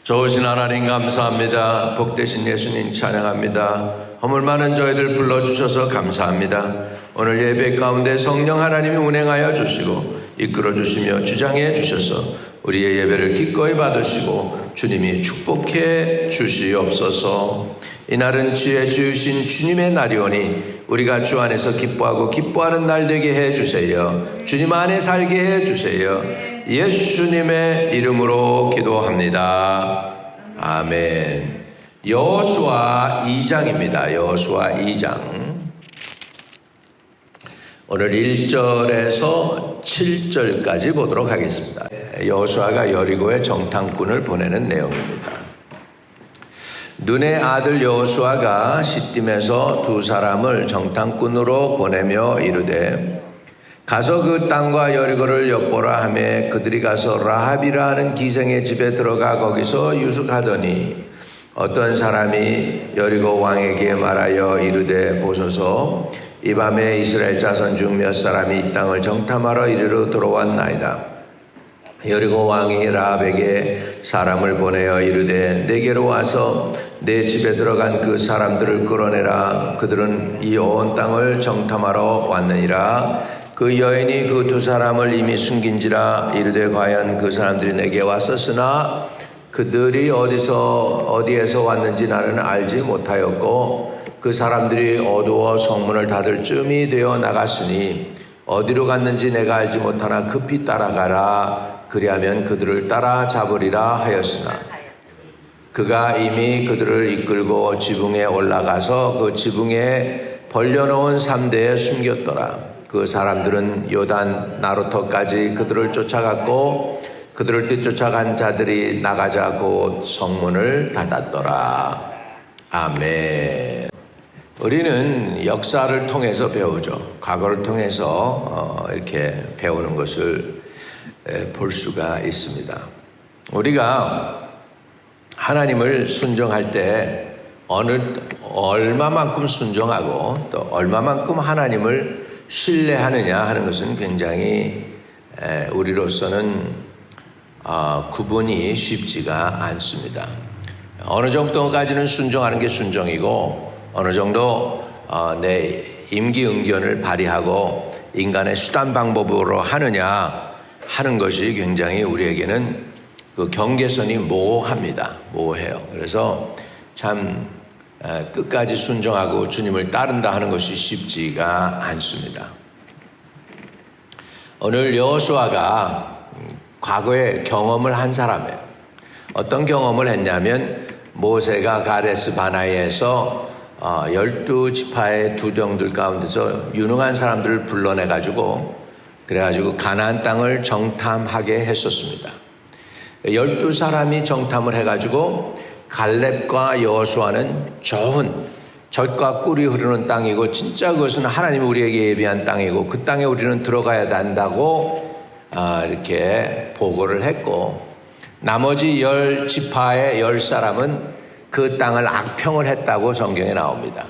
좋으신 하나님 감사합니다. 복되신 예수님 찬양합니다. 허물 많은 저희들 불러주셔서 감사합니다. 오늘 예배 가운데 성령 하나님이 운행하여 주시고 이끌어 주시며 주장해 주셔서 우리의 예배를 기꺼이 받으시고 주님이 축복해 주시옵소서. 이날은 지혜 주신 주님의 날이오니 우리가 주 안에서 기뻐하고 기뻐하는 날 되게 해 주세요. 주님 안에 살게 해 주세요. 예수님의 이름으로 기도합니다. 아멘. 여호수아 2장입니다. 여호수아 2장. 오늘 1절에서 7절까지 보도록 하겠습니다. 여호수아가 여리고에 정탐꾼을 보내는 내용입니다. 눈의 아들 여호수아가 시딤에서 두 사람을 정탐꾼으로 보내며 이르되 가서 그 땅과 여리고를 엿보라 하매 그들이 가서 라합이라 하는 기생의 집에 들어가 거기서 유숙하더니 어떤 사람이 여리고 왕에게 말하여 이르되 보소서 이 밤에 이스라엘 자손 중 몇 사람이 이 땅을 정탐하러 이리로 들어왔나이다. 여리고 왕이 라합에게 사람을 보내어 이르되 내게로 와서 내 집에 들어간 그 사람들을 끌어내라. 그들은 이 온 땅을 정탐하러 왔느니라. 그 여인이 그 두 사람을 이미 숨긴지라. 이르되 과연 그 사람들이 내게 왔었으나 그들이 어디에서 왔는지 나는 알지 못하였고 그 사람들이 어두워 성문을 닫을 쯤이 되어 나갔으니 어디로 갔는지 내가 알지 못하나 급히 따라가라. 그리하면 그들을 따라 잡으리라 하였으나 그가 이미 그들을 이끌고 지붕에 올라가서 그 지붕에 벌려놓은 삼대에 숨겼더라. 그 사람들은 요단 나루터까지 그들을 쫓아갔고 그들을 뒤쫓아간 자들이 나가자 곧 성문을 닫았더라. 아멘. 우리는 역사를 통해서 배우죠. 과거를 통해서 이렇게 배우는 것을 볼 수가 있습니다. 우리가 하나님을 순종할 때 얼마만큼 순종하고 또 얼마만큼 하나님을 신뢰하느냐 하는 것은 굉장히 우리로서는 구분이 쉽지가 않습니다. 어느 정도까지는 순종하는 게 순종이고 어느 정도 내 임기응변을 발휘하고 인간의 수단 방법으로 하느냐 하는 것이 굉장히 우리에게는 그 경계선이 모호해요. 그래서 참 끝까지 순종하고 주님을 따른다 하는 것이 쉽지가 않습니다. 오늘 여호수아가 과거에 경험을 한 사람이에요. 어떤 경험을 했냐면 모세가 가데스 바네아에서 12지파의 두령들 가운데서 유능한 사람들을 불러내가지고 그래가지고 가나안 땅을 정탐하게 했었습니다. 12사람이 정탐을 해가지고 갈렙과 여호수아는 좋은 젖과 꿀이 흐르는 땅이고 진짜 그것은 하나님이 우리에게 예비한 땅이고 그 땅에 우리는 들어가야 한다고 이렇게 보고를 했고 나머지 10지파의 10사람은 그 땅을 악평을 했다고 성경에 나옵니다.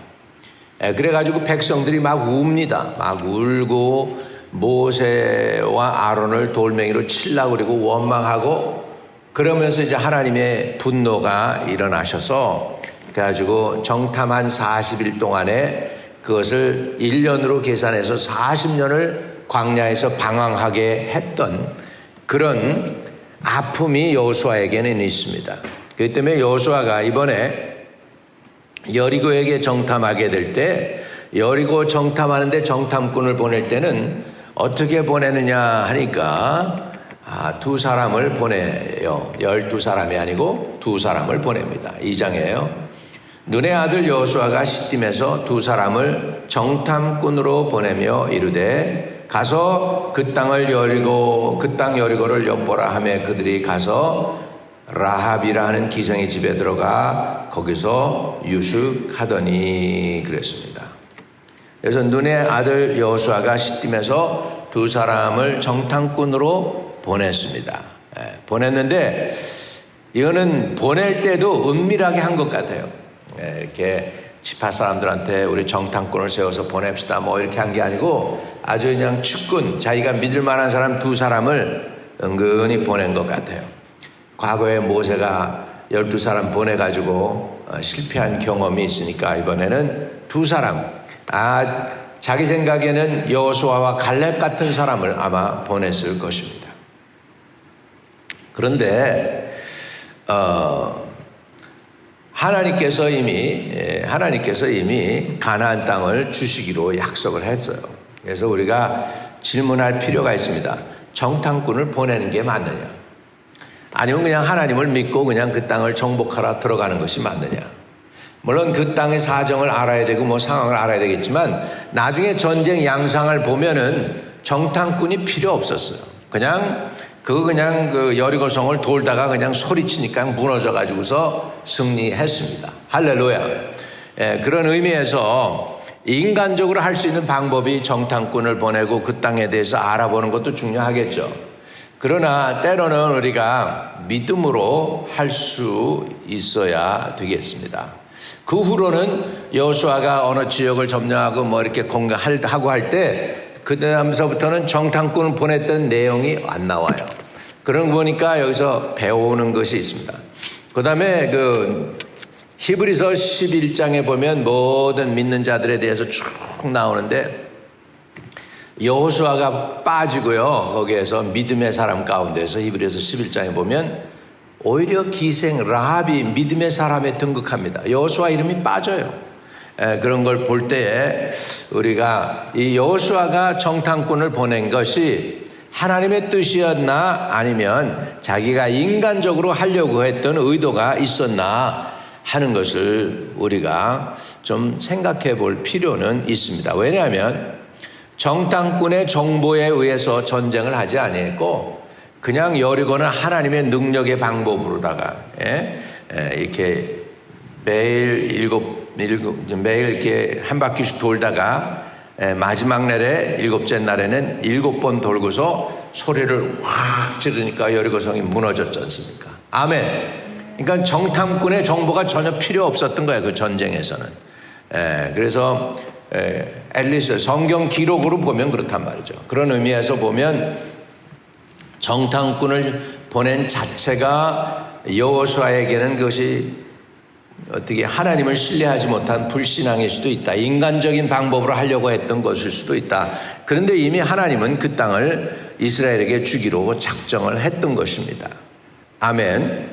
그래가지고 백성들이 막 웁니다. 막 울고 모세와 아론을 돌멩이로 치려고 그리고 원망하고 그러면서 이제 하나님의 분노가 일어나셔서 그래가지고 정탐한 40일 동안에 그것을 1년으로 계산해서 40년을 광야에서 방황하게 했던 그런 아픔이 여호수아에게는 있습니다. 그렇기 때문에 여호수아가 이번에 여리고에게 정탐하게 될 때 여리고 정탐하는데 정탐꾼을 보낼 때는 어떻게 보내느냐 하니까 두 사람을 보내요. 12사람이 아니고 두 사람을 보냅니다. 2장이에요. 눈의 아들 여호수아가 시딤에서 두 사람을 정탐꾼으로 보내며 이르되 가서 그 땅 여리고를 엿보라 하며 그들이 가서 라합이라 하는 기생의 집에 들어가 거기서 유숙하더니 그랬습니다. 그래서 눈의 아들 여호수아가 시딤에서 두 사람을 정탐꾼으로 보냈습니다. 보냈는데 이거는 보낼 때도 은밀하게 한 것 같아요. 이렇게 지파 사람들한테 우리 정탐꾼을 세워서 보냅시다 뭐 이렇게 한 게 아니고 아주 그냥 측근 자기가 믿을 만한 사람 두 사람을 은근히 보낸 것 같아요. 과거에 모세가 12사람 보내가지고 실패한 경험이 있으니까 이번에는 2사람, 자기 생각에는 여호수아와 갈렙 같은 사람을 아마 보냈을 것입니다. 그런데 하나님께서 이미 가나안 땅을 주시기로 약속을 했어요. 그래서 우리가 질문할 필요가 있습니다. 정탐꾼을 보내는 게 맞느냐? 아니면 그냥 하나님을 믿고 그냥 그 땅을 정복하러 들어가는 것이 맞느냐? 물론 그 땅의 사정을 알아야 되고 상황을 알아야 되겠지만 나중에 전쟁 양상을 보면은 정탐꾼이 필요 없었어요. 그냥 그 여리고성을 돌다가 그냥 소리치니까 무너져 가지고서 승리했습니다. 할렐루야. 그런 의미에서 인간적으로 할 수 있는 방법이 정탐꾼을 보내고 그 땅에 대해서 알아보는 것도 중요하겠죠. 그러나 때로는 우리가 믿음으로 할 수 있어야 되겠습니다. 그 후로는 여호수아가 어느 지역을 점령하고 이렇게 공격하고 할 때 그 다음서부터는 정탐꾼을 보냈던 내용이 안 나와요. 그런 거 보니까 여기서 배우는 것이 있습니다. 그 다음에 히브리서 11장에 보면 모든 믿는 자들에 대해서 쭉 나오는데 여호수아가 빠지고요. 거기에서 믿음의 사람 가운데서 히브리서 11장에 보면 오히려 기생 라합이 믿음의 사람에 등극합니다. 여호수아 이름이 빠져요. 그런 걸 볼 때에 우리가 이 여호수아가 정탐꾼을 보낸 것이 하나님의 뜻이었나 아니면 자기가 인간적으로 하려고 했던 의도가 있었나 하는 것을 우리가 좀 생각해 볼 필요는 있습니다. 왜냐하면 정탐꾼의 정보에 의해서 전쟁을 하지 아니했고 그냥 여리고는 하나님의 능력의 방법으로다가 이렇게 매일 이렇게 한 바퀴씩 돌다가 마지막 날에 7째 날에는 7번 돌고서 소리를 확 지르니까 여리고성이 무너졌지 않습니까? 아멘. 그러니까 정탐꾼의 정보가 전혀 필요 없었던 거예요. 그 전쟁에서는. 그래서 앨리스 성경 기록으로 보면 그렇단 말이죠. 그런 의미에서 보면 정탐꾼을 보낸 자체가 여호수아에게는 그것이 어떻게 하나님을 신뢰하지 못한 불신앙일 수도 있다. 인간적인 방법으로 하려고 했던 것일 수도 있다. 그런데 이미 하나님은 그 땅을 이스라엘에게 주기로 작정을 했던 것입니다. 아멘.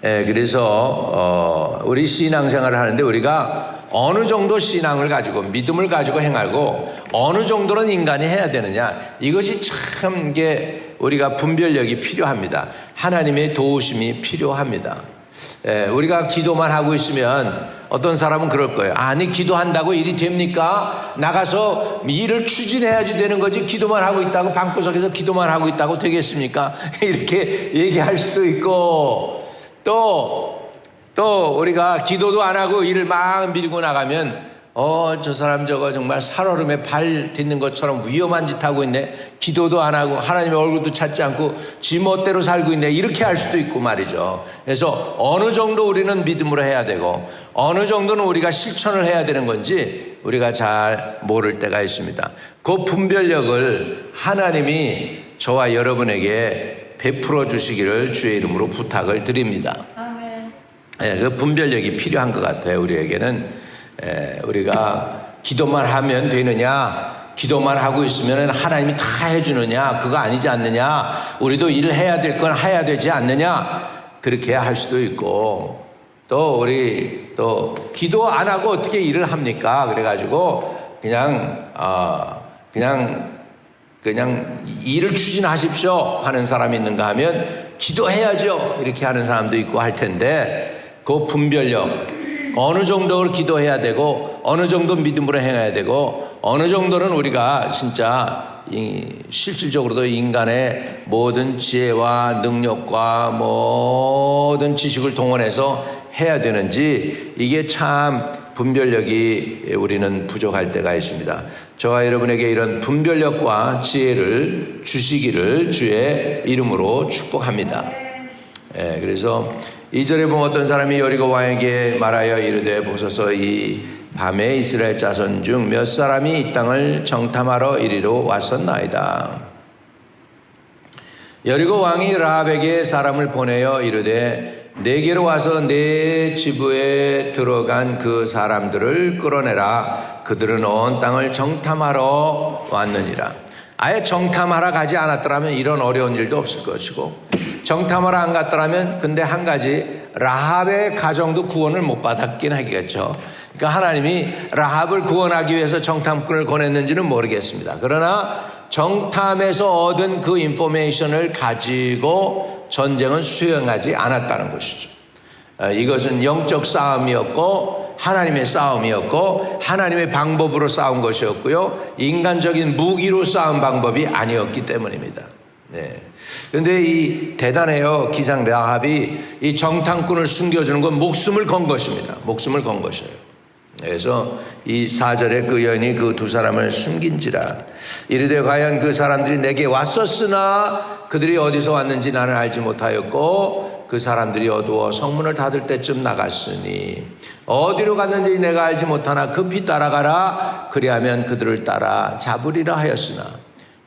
그래서 우리 신앙생활을 하는데 우리가 어느 정도 신앙을 가지고 믿음을 가지고 행하고 어느 정도는 인간이 해야 되느냐, 이것이 참 이게 우리가 분별력이 필요합니다. 하나님의 도우심이 필요합니다. 우리가 기도만 하고 있으면 어떤 사람은 그럴 거예요. 아니 기도한다고 일이 됩니까? 나가서 일을 추진해야지 되는 거지 기도만 하고 있다고 방구석에서 기도만 하고 있다고 되겠습니까? 이렇게 얘기할 수도 있고 또 우리가 기도도 안 하고 일을 막 밀고 나가면 저 사람 저거 정말 살얼음에 발 딛는 것처럼 위험한 짓 하고 있네. 기도도 안 하고 하나님의 얼굴도 찾지 않고 지 멋대로 살고 있네. 이렇게 할 수도 있고 말이죠. 그래서 어느 정도 우리는 믿음으로 해야 되고 어느 정도는 우리가 실천을 해야 되는 건지 우리가 잘 모를 때가 있습니다. 그 분별력을 하나님이 저와 여러분에게 베풀어 주시기를 주의 이름으로 부탁을 드립니다. 그 분별력이 필요한 것 같아요. 우리에게는 우리가 기도만 하면 되느냐, 기도만 하고 있으면 하나님이 다 해주느냐, 그거 아니지 않느냐, 우리도 일을 해야 될 건 해야 되지 않느냐, 그렇게 할 수도 있고 또 기도 안 하고 어떻게 일을 합니까? 그래가지고 그냥 일을 추진하십시오 하는 사람이 있는가 하면 기도해야죠 이렇게 하는 사람도 있고 할 텐데, 그 분별력, 어느 정도로 기도해야 되고 어느 정도 믿음으로 행해야 되고 어느 정도는 우리가 진짜 실질적으로도 인간의 모든 지혜와 능력과 모든 지식을 동원해서 해야 되는지, 이게 참 분별력이 우리는 부족할 때가 있습니다. 저와 여러분에게 이런 분별력과 지혜를 주시기를 주의 이름으로 축복합니다. 그래서 2절에 보면 어떤 사람이 여리고 왕에게 말하여 이르되 보소서 이 밤에 이스라엘 자손 중 몇 사람이 이 땅을 정탐하러 이리로 왔었나이다. 여리고 왕이 라합에게 사람을 보내어 이르되 내게로 와서 내 지부에 들어간 그 사람들을 끌어내라. 그들은 온 땅을 정탐하러 왔느니라. 아예 정탐하러 가지 않았더라면 이런 어려운 일도 없을 것이고, 정탐하러 안 갔더라면, 근데 한 가지, 라합의 가정도 구원을 못 받았긴 하겠죠. 그러니까 하나님이 라합을 구원하기 위해서 정탐꾼을 보냈는지는 모르겠습니다. 그러나 정탐에서 얻은 그 인포메이션을 가지고 전쟁은 수행하지 않았다는 것이죠. 이것은 영적 싸움이었고 하나님의 싸움이었고 하나님의 방법으로 싸운 것이었고요, 인간적인 무기로 싸운 방법이 아니었기 때문입니다. 네. 근데 이 대단해요. 기상 라합이 이 정탐꾼을 숨겨주는 건 목숨을 건 것입니다. 목숨을 건 것이에요. 그래서 이 4절에 그 여인이 그 두 사람을 숨긴지라. 이르되 과연 그 사람들이 내게 왔었으나 그들이 어디서 왔는지 나는 알지 못하였고 그 사람들이 어두워 성문을 닫을 때쯤 나갔으니 어디로 갔는지 내가 알지 못하나 급히 따라가라. 그리하면 그들을 따라 잡으리라 하였으나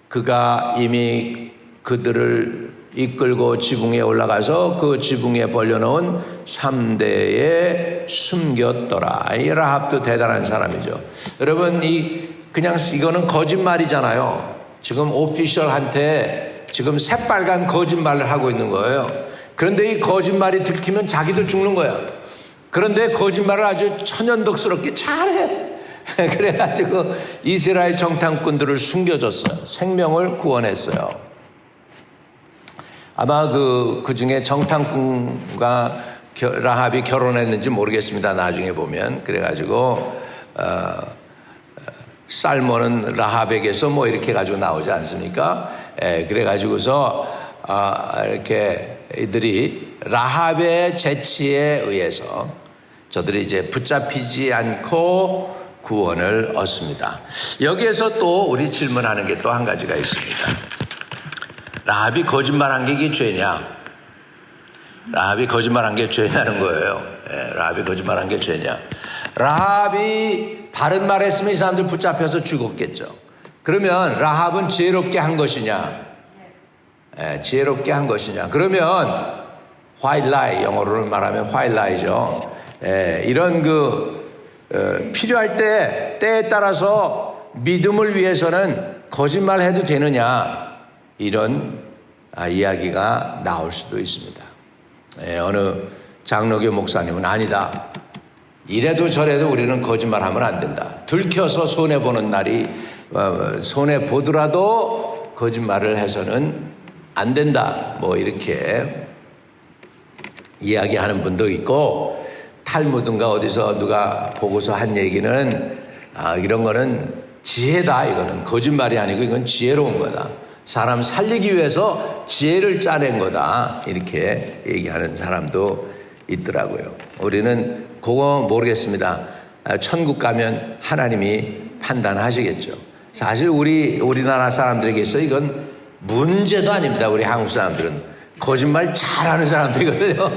그가 이미 그들을 이끌고 지붕에 올라가서 그 지붕에 벌려놓은 3대에 숨겼더라. 이 라합도 대단한 사람이죠. 여러분, 이거는 거짓말이잖아요. 지금 오피셜한테 지금 새빨간 거짓말을 하고 있는 거예요. 그런데 이 거짓말이 들키면 자기도 죽는 거야. 그런데 거짓말을 아주 천연덕스럽게 잘해. 그래가지고 이스라엘 정탐꾼들을 숨겨줬어요. 생명을 구원했어요. 아마 그 중에 정탐꾼과 라합이 결혼했는지 모르겠습니다. 나중에 보면. 그래가지고, 살몬은 라합에게서 뭐 이렇게 가지고 나오지 않습니까? 그래가지고서, 이렇게 이들이 라합의 재치에 의해서 저들이 이제 붙잡히지 않고 구원을 얻습니다. 여기에서 또 우리 질문하는 게 또 한 가지가 있습니다. 라합이 거짓말한 게 이게 죄냐? 라합이 거짓말한 게 죄냐는 거예요. 라합이 거짓말한 게 죄냐? 라합이 바른 말 했으면 이 사람들 붙잡혀서 죽었겠죠. 그러면 라합은 지혜롭게 한 것이냐? 지혜롭게 한 것이냐? 그러면 white lie, 영어로는 말하면 white lie죠. 이런 필요할 때에 따라서 믿음을 위해서는 거짓말해도 되느냐? 이런 이야기가 나올 수도 있습니다. 어느 장로교 목사님은 아니다. 이래도 저래도 우리는 거짓말하면 안 된다. 들켜서 손해보는 날이 손해보더라도 거짓말을 해서는 안 된다. 뭐 이렇게 이야기하는 분도 있고, 탈무드인가 어디서 누가 보고서 한 얘기는 이런 거는 지혜다. 이거는 거짓말이 아니고 이건 지혜로운 거다. 사람 살리기 위해서 지혜를 짜낸 거다. 이렇게 얘기하는 사람도 있더라고요. 우리는 그거 모르겠습니다. 천국 가면 하나님이 판단하시겠죠. 사실 우리나라 사람들에게서 이건 문제도 아닙니다. 우리 한국 사람들은 거짓말 잘하는 사람들이거든요.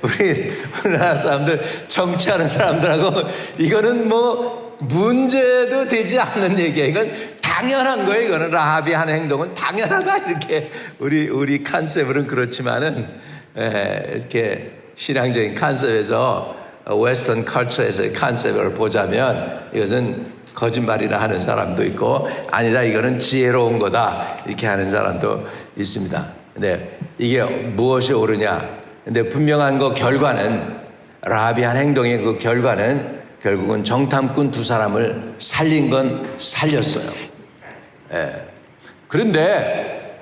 우리나라 사람들 정치하는 사람들하고 이거는 뭐 문제도 되지 않는 얘기야. 이건 당연한 거예요. 이거는 라합이 하는 행동은 당연하다. 이렇게 우리 컨셉은 그렇지만은 이렇게 신앙적인 컨셉에서 웨스턴 컬처에서의 컨셉을 보자면 이것은 거짓말이라 하는 사람도 있고, 아니다 이거는 지혜로운 거다 이렇게 하는 사람도 있습니다. 근데 이게 무엇이 옳으냐? 근데 분명한 거 결과는, 라합이 한 행동의 그 결과는 결국은 정탐꾼 두 사람을 살린 건 살렸어요. 그런데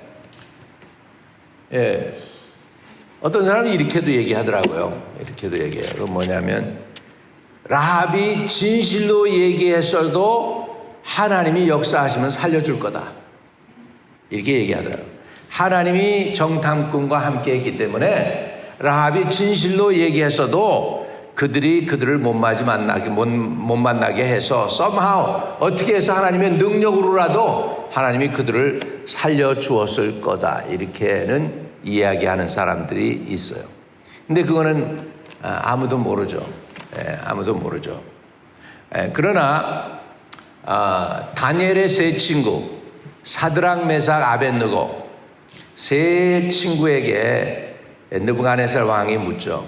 어떤 사람이 이렇게도 얘기하더라고요. 이렇게도 얘기해요. 그건 뭐냐면, 라합이 진실로 얘기했어도 하나님이 역사하시면 살려줄 거다. 이렇게 얘기하더라고요. 하나님이 정탐꾼과 함께 했기 때문에 라합이 진실로 얘기했어도 그들을 못 만나게 해서 somehow 어떻게 해서 하나님의 능력으로라도 하나님이 그들을 살려주었을 거다. 이렇게는 이야기하는 사람들이 있어요. 근데 그거는 아무도 모르죠. 아무도 모르죠. 그러나 다니엘의 세 친구 사드락, 메삭, 아벳느고 세 친구에게 느부갓네살 왕이 묻죠.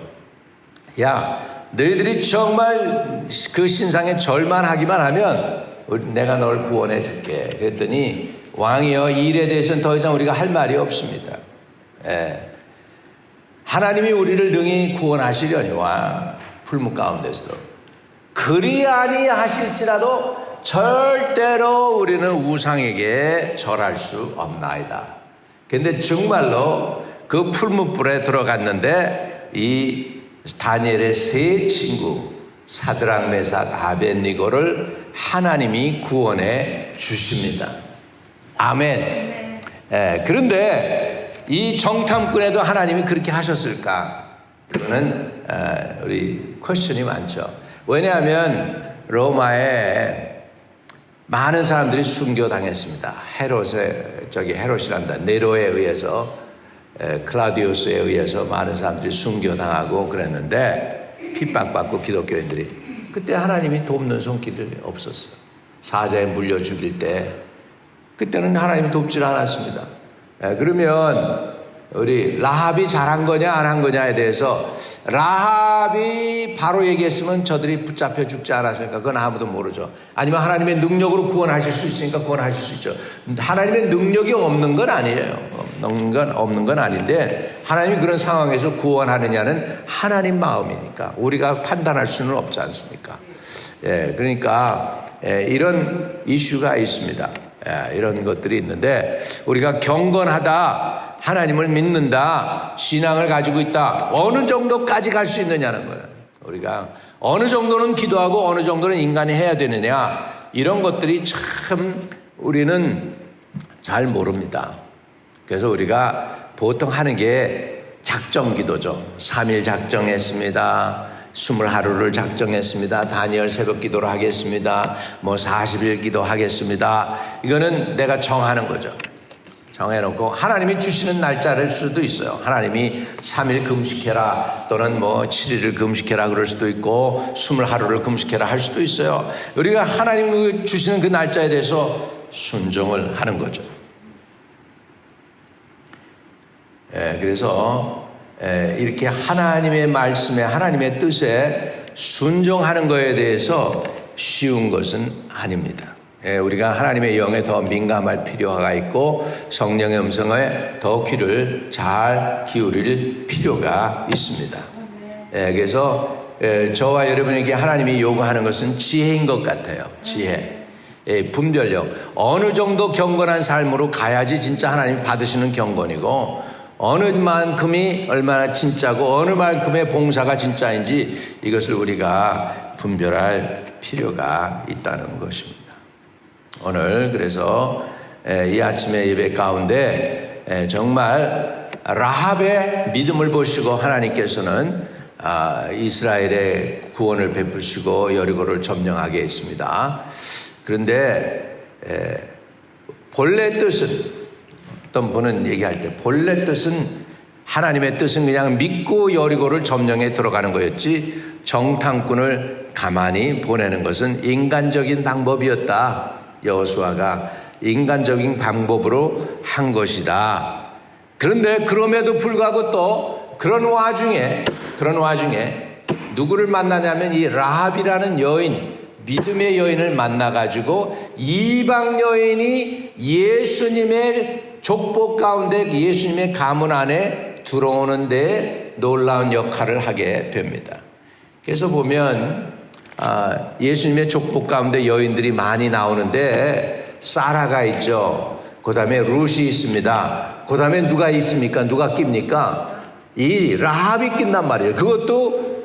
야, 너희들이 정말 그 신상에 절만하기만 하면 내가 널 구원해 줄게. 그랬더니 왕이여, 이 일에 대해서는 더 이상 우리가 할 말이 없습니다. 하나님이 우리를 능히 구원하시려니와 풀무 가운데서도 그리 아니하실지라도 절대로 우리는 우상에게 절할 수 없나이다. 근데 정말로 그 풀무불에 들어갔는데 이 다니엘의 세 친구 사드락, 메삭, 아벳니고를 하나님이 구원해 주십니다. 아멘. 그런데 이 정탐꾼에도 하나님이 그렇게 하셨을까? 그거는 우리 퀘스천이 많죠. 왜냐하면 로마에 많은 사람들이 순교당했습니다. 헤롯이란다. 네로에 의해서, 클라우디우스에 의해서 많은 사람들이 순교당하고 그랬는데, 핍박받고 기독교인들이. 그때 하나님이 돕는 손길이 없었어요. 사자에 물려 죽일 때, 그때는 하나님이 돕질 않았습니다. 그러면 우리 라합이 잘한 거냐 안 한 거냐에 대해서, 라합이 바로 얘기했으면 저들이 붙잡혀 죽지 않았으니까 그건 아무도 모르죠. 아니면 하나님의 능력으로 구원하실 수 있으니까 구원하실 수 있죠. 하나님의 능력이 없는 건 아니에요. 없는 건 아닌데, 하나님이 그런 상황에서 구원하느냐는 하나님 마음이니까 우리가 판단할 수는 없지 않습니까? 그러니까 이런 이슈가 있습니다. 이런 것들이 있는데, 우리가 경건하다, 하나님을 믿는다, 신앙을 가지고 있다, 어느 정도까지 갈 수 있느냐는 거예요. 우리가 어느 정도는 기도하고 어느 정도는 인간이 해야 되느냐, 이런 것들이 참 우리는 잘 모릅니다. 그래서 우리가 보통 하는 게 작정 기도죠. 3일 작정했습니다. 20하루를 작정했습니다. 다니엘 새벽 기도를 하겠습니다. 40일 기도하겠습니다. 이거는 내가 정하는 거죠. 정해놓고 하나님이 주시는 날짜를 수도 있어요. 하나님이 3일 금식해라, 또는 7일을 금식해라 그럴 수도 있고, 20하루를 금식해라 할 수도 있어요. 우리가 하나님이 주시는 그 날짜에 대해서 순종을 하는 거죠. 그래서 이렇게 하나님의 말씀에, 하나님의 뜻에 순종하는 것에 대해서 쉬운 것은 아닙니다. 우리가 하나님의 영에 더 민감할 필요가 있고, 성령의 음성에 더 귀를 잘 기울일 필요가 있습니다. 그래서 저와 여러분에게 하나님이 요구하는 것은 지혜인 것 같아요. 지혜, 분별력. 어느 정도 경건한 삶으로 가야지 진짜 하나님이 받으시는 경건이고, 어느 만큼이 얼마나 진짜고 어느 만큼의 봉사가 진짜인지, 이것을 우리가 분별할 필요가 있다는 것입니다. 오늘 그래서 이 아침의 예배 가운데 정말 라합의 믿음을 보시고 하나님께서는 이스라엘의 구원을 베푸시고 여리고를 점령하게 했습니다. 그런데 본래 뜻은, 어떤 분은 얘기할 때 본래 뜻은, 하나님의 뜻은 그냥 믿고 여리고를 점령해 들어가는 거였지, 정탐꾼을 가만히 보내는 것은 인간적인 방법이었다. 여호수아가 인간적인 방법으로 한 것이다. 그런데 그럼에도 불구하고 또 그런 와중에 누구를 만나냐면 이 라합이라는 여인, 믿음의 여인을 만나가지고 이방 여인이 예수님의 족보 가운데, 예수님의 가문 안에 들어오는데 놀라운 역할을 하게 됩니다. 그래서 보면 예수님의 족보 가운데 여인들이 많이 나오는데, 사라가 있죠. 그 다음에 룻이 있습니다. 그 다음에 누가 있습니까? 누가 낍니까? 이 라합이 낀단 말이에요. 그것도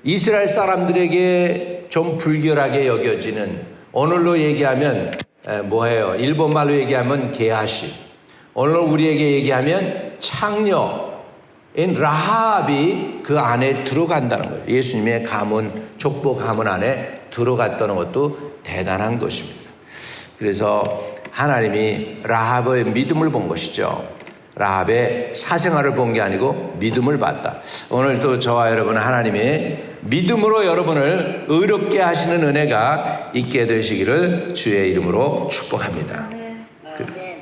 이스라엘 사람들에게 좀 불결하게 여겨지는, 오늘로 얘기하면 뭐예요? 일본말로 얘기하면 게하시, 오늘 우리에게 얘기하면 창녀인 라합이 그 안에 들어간다는 거예요. 예수님의 가문, 족보 가문 안에 들어갔다는 것도 대단한 것입니다. 그래서 하나님이 라합의 믿음을 본 것이죠. 라합의 사생활을 본 게 아니고 믿음을 봤다. 오늘도 저와 여러분은 하나님의 믿음으로 여러분을 의롭게 하시는 은혜가 있게 되시기를 주의 이름으로 축복합니다.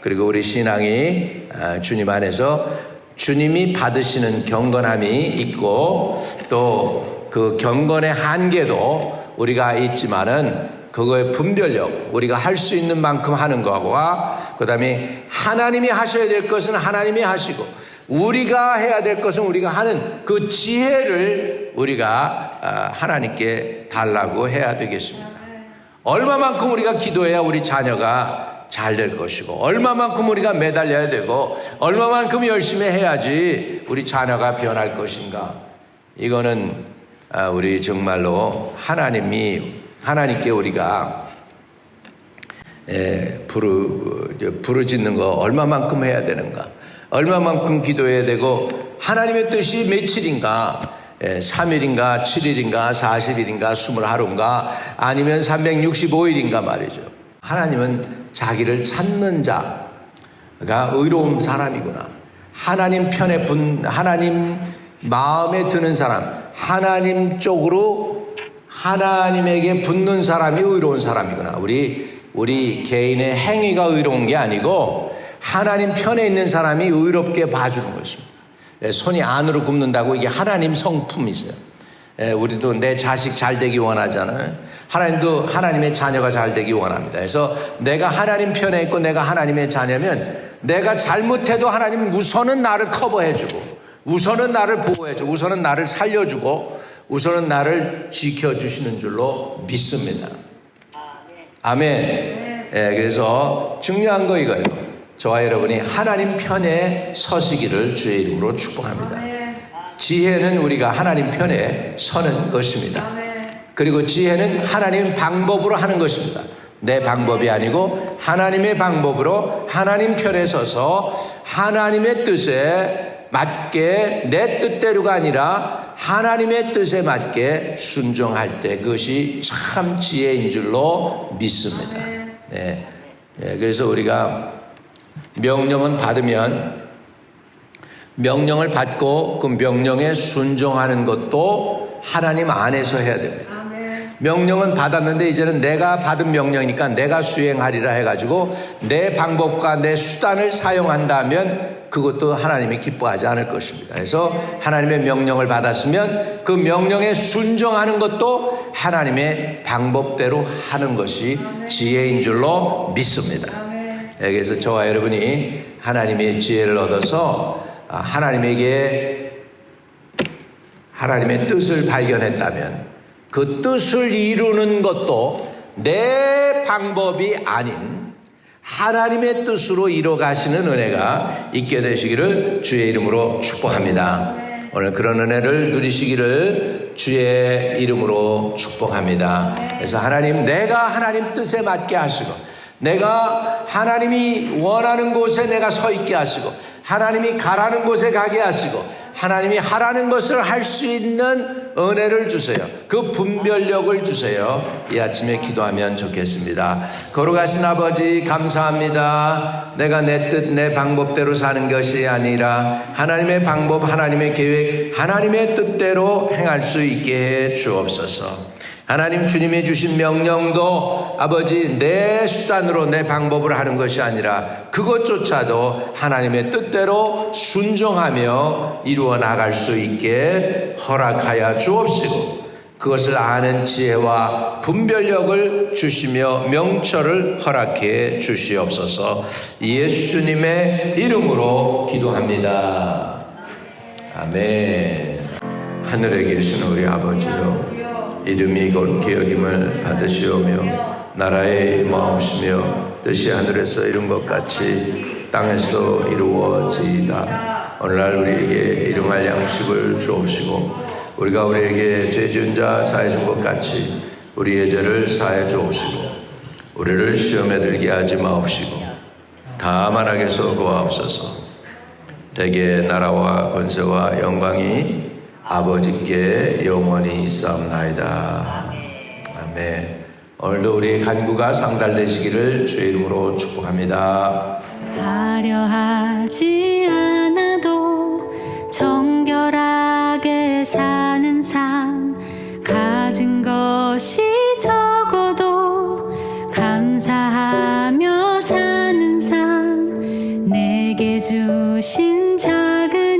그리고 우리 신앙이 주님 안에서 주님이 받으시는 경건함이 있고 또 그 경건의 한계도 우리가 있지만은 그거의 분별력, 우리가 할 수 있는 만큼 하는 거와 그 다음에 하나님이 하셔야 될 것은 하나님이 하시고 우리가 해야 될 것은 우리가 하는 그 지혜를 우리가 하나님께 달라고 해야 되겠습니다. 얼마만큼 우리가 기도해야 우리 자녀가 잘 될 것이고 얼마만큼 우리가 매달려야 되고 얼마만큼 열심히 해야지 우리 자녀가 변할 것인가. 이거는 우리 정말로 하나님께 우리가 부르짖는 거 얼마만큼 해야 되는가, 얼마만큼 기도해야 되고 하나님의 뜻이 며칠인가, 3일인가 7일인가 40일인가 20하루인가 아니면 365일인가 말이죠. 하나님은 자기를 찾는 자가 의로운 사람이구나, 하나님 편에 하나님 마음에 드는 사람, 하나님 쪽으로 하나님에게 붙는 사람이 의로운 사람이구나. 우리 개인의 행위가 의로운 게 아니고 하나님 편에 있는 사람이 의롭게 봐주는 것입니다. 손이 안으로 굽는다고 이게 하나님 성품이세요. 우리도 내 자식 잘 되기 원하잖아요. 하나님도 하나님의 자녀가 잘 되기 원합니다. 그래서 내가 하나님 편에 있고 내가 하나님의 자녀면 내가 잘못해도 하나님 우선은 나를 커버해주고 우선은 나를 보호해주고 우선은 나를 살려주고 우선은 나를 지켜주시는 줄로 믿습니다. 아멘. 그래서 중요한 거 이거예요. 저와 여러분이 하나님 편에 서시기를 주의 이름으로 축복합니다. 지혜는 우리가 하나님 편에 서는 것입니다. 그리고 지혜는 하나님 방법으로 하는 것입니다. 내 방법이 아니고 하나님의 방법으로 하나님 편에 서서 하나님의 뜻에 맞게 내 뜻대로가 아니라 하나님의 뜻에 맞게 순종할 때 그것이 참 지혜인 줄로 믿습니다. 그래서 우리가 명령을 받고 그 명령에 순종하는 것도 하나님 안에서 해야 됩니다. 명령은 받았는데 이제는 내가 받은 명령이니까 내가 수행하리라 해가지고 내 방법과 내 수단을 사용한다면 그것도 하나님이 기뻐하지 않을 것입니다. 그래서 하나님의 명령을 받았으면 그 명령에 순종하는 것도 하나님의 방법대로 하는 것이 지혜인 줄로 믿습니다. 그래서 저와 여러분이 하나님의 지혜를 얻어서 하나님의 뜻을 발견했다면 그 뜻을 이루는 것도 내 방법이 아닌 하나님의 뜻으로 이뤄가시는 은혜가 있게 되시기를 주의 이름으로 축복합니다. 오늘 그런 은혜를 누리시기를 주의 이름으로 축복합니다. 그래서 하나님, 내가 하나님 뜻에 맞게 하시고 내가 하나님이 원하는 곳에 내가 서 있게 하시고 하나님이 가라는 곳에 가게 하시고 하나님이 하라는 것을 할 수 있는 은혜를 주세요. 그 분별력을 주세요. 이 아침에 기도하면 좋겠습니다. 거룩하신 아버지 감사합니다. 내가 내 뜻, 내 방법대로 사는 것이 아니라 하나님의 방법, 하나님의 계획, 하나님의 뜻대로 행할 수 있게 해 주옵소서. 하나님, 주님이 주신 명령도 아버지 내 수단으로 내 방법으로 하는 것이 아니라 그것조차도 하나님의 뜻대로 순종하며 이루어 나갈 수 있게 허락하여 주옵시고 그것을 아는 지혜와 분별력을 주시며 명철을 허락해 주시옵소서. 예수님의 이름으로 기도합니다. 아멘. 하늘에 계신 우리 아버지요, 이름이 거룩히 여김을 받으시오며 나라의 임하옵시며 뜻이 하늘에서 이룬 것 같이 땅에서 이루어지이다. 오늘날 우리에게 일용할 양식을 주옵시고 우리가 우리에게 죄 지은 자 사해 준 것 같이 우리의 죄를 사해 주옵시고 우리를 시험에 들게 하지 마옵시고 다만 악에서 구하옵소서. 대개 나라와 권세와 영광이 아버지께 영원히 있사옵나이다. 아멘. 오늘도 우리의 간구가 상달되시기를 주의 이름으로 축복합니다. 화려하지 않아도 정결하게 사는 삶, 가진 것이 적어도 감사하며 사는 삶, 내게 주신 작은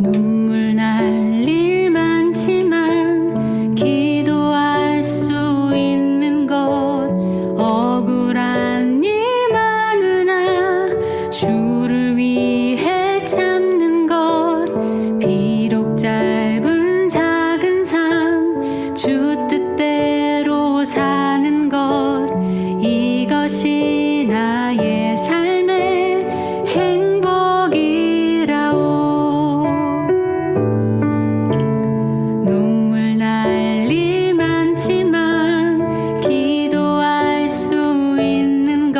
눈물 날 일 많지만 기도할 수 있는 것 억울한 일 많으나 주를 위해 참는 것 비록 짧은 작은 삶 주 뜻대로 사는 것 이것이 나의 삶의 행복이라오. 눈물 날 일 많지만 기도할 수 있는 것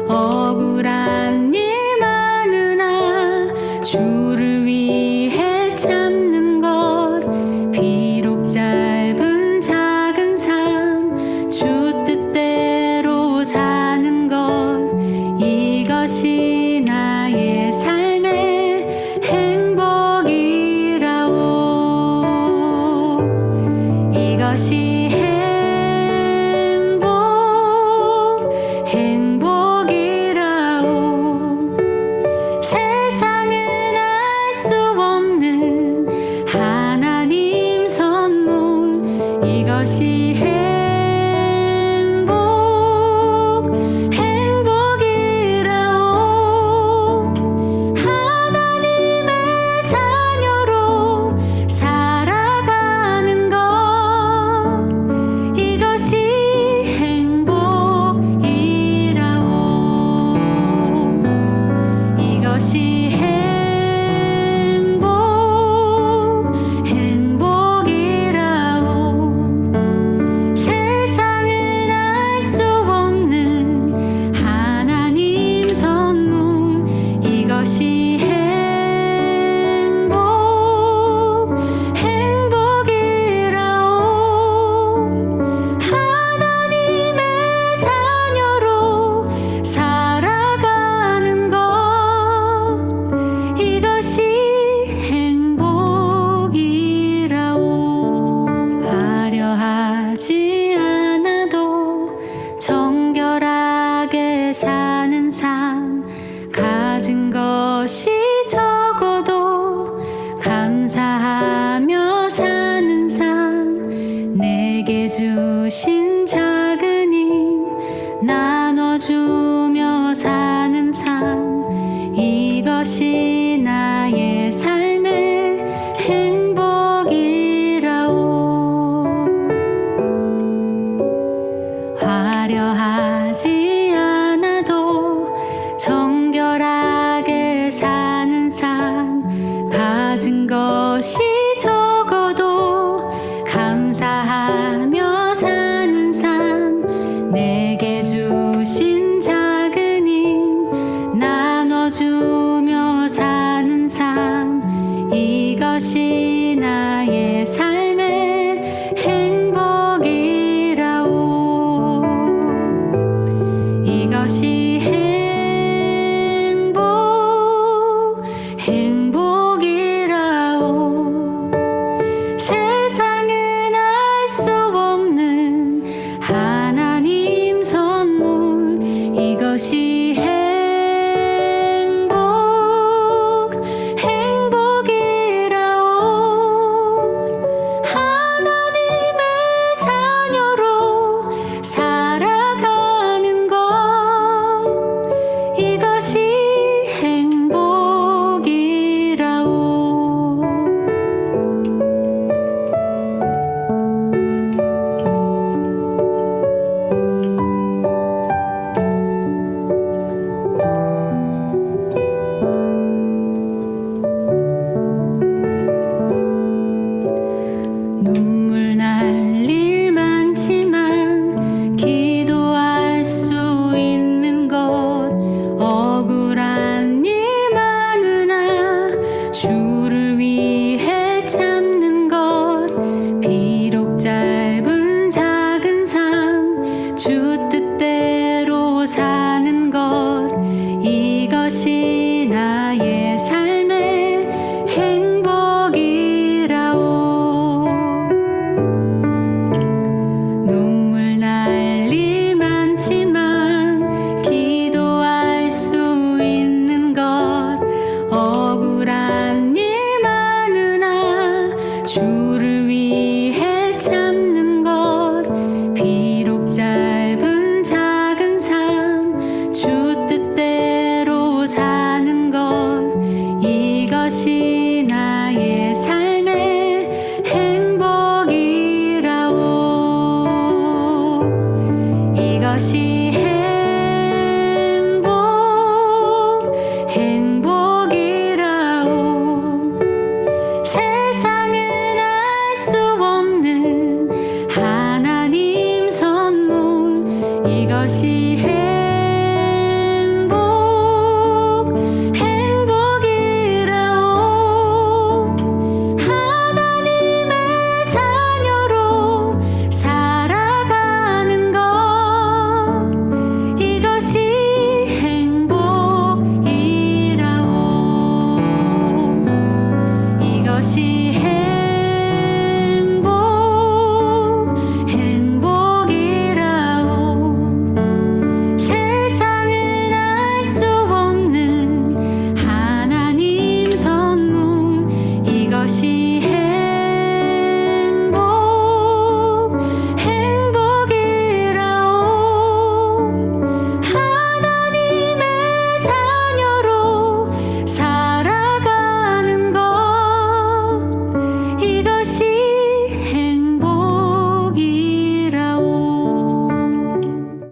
억울한 일 많으나 주를 위해 참는 것 비록 짧은 작은 삶 주 뜻대로 사는 것 이것이 나의 삶의 행복이라오. 이것이 행복이라오. 세상은 알 수 없는 하나님 선물 이것이 행복이라오. 하나님의 자녀로 살아가는 것 이것이 행복이라오. 이것이 행복이라오. 세상은 알 수 없는 하나님 선물 이것이 행복이라오. 하나님의 자녀로 살아가는 것 이것이 행복이라오. 화려하지 않아도 정결하게 사는 삶 가진 것이 적어도 감사하며 사는 삶 내게 주신 작은 힘 나눠주며 사는 삶 이것이 나의 삶의 행복이라오. 화려하지 않아도 정결하게 사는 삶 가진 것이 적어도 감사하며 사는 삶 내게 주신 작은 힘 나눠주며 사는 삶 이것이 나의 삶의 행복이라오. 이것이 행복이라오. 세상은 알 수 없는 하나님 선물 이것이 행복이라오. 세상에